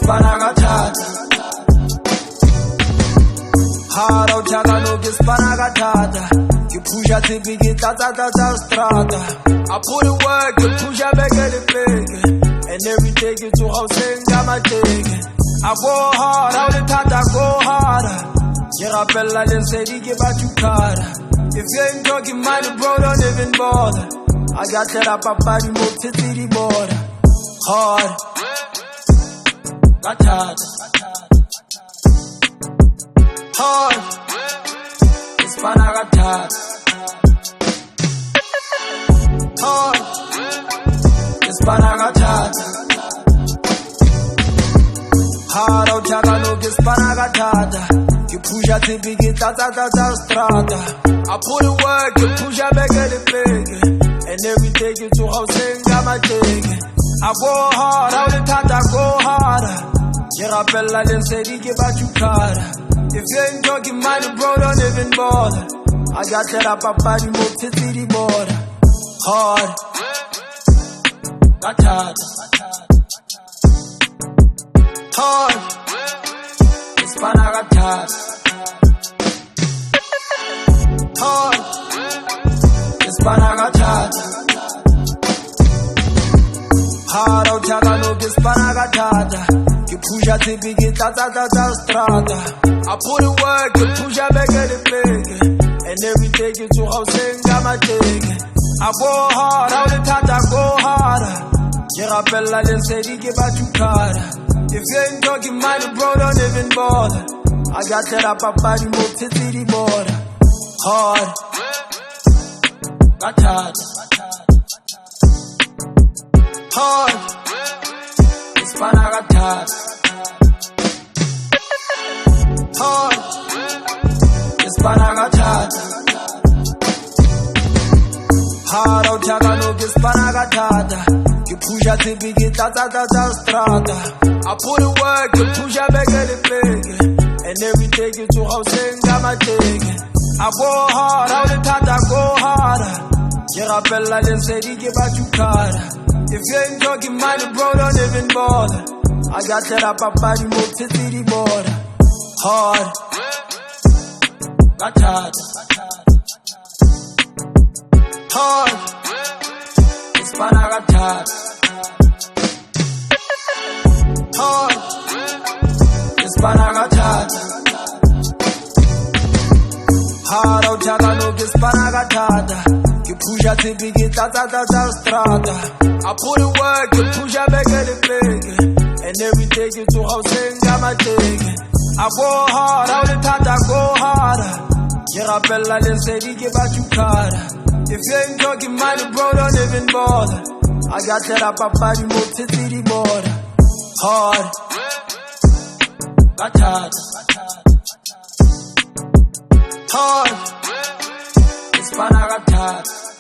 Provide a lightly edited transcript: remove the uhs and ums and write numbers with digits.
Spanakatata. Hard out chagano ke spanakatata. You push a tipi ke ta strata. I put in work, you push a back at the big. And every day you to house and got my dig. I go hard, how the tata go harder. Yerapella then said he give out you cara. If you ain't talking money, bro, don't even bother. I got that up a body move to the border. Hard. Gatata. Hard. It's Panagatata. Hard. It's Panagatata. Hard out chagano ke Panagatata. You push a tipi ke ta strata. I put in work, you push a back at the big. And every day you to house and got my dig. I go hard, how the tata go harder. Yerapella then said he give out you cara. If you ain't talking money, bro, don't even bother. I got that up a body move to the border. Hard. Gatata. Hard. It's Panagatata. Hard. It's Panagatata. Hard out chagano ke Panagatata. You push a tipi ke ta strata. I put in work, you push a back at the big. And every day you to house and got my dig. I go hard, how the tata go harder. Yerapella then said he give out you cara. If you ain't talking money, bro, don't even bother. I got that up a body move to the border. Hard. Gatata. Hard. It's Panagatata. Hard. It's Panagatata. Hard out chagano ke Panagatata. You push a tipi ke ta strata. I put in work, you push a back at the big. And every day you to house and got my dig. I go hard, how the tata go harder. Yerapella then said he give out you cara. If you ain't talking money, bro, don't even bother. I got that up a body move to the border. Hard. Gatata. Hard. It's Panagatata. Hard. It's Panagatata. Hard out chagano ke Panagatata. You push a tipi ke ta strata. I put in work, you push a back at the big. And every day you to house and got my dig. I go hard, how the tata go harder. Yerapella then said he give out you cara. If you ain't talking money, bro, don't even bother. I got that up a body move to the border. Hard. Gatata. Hard. It's Panagatata.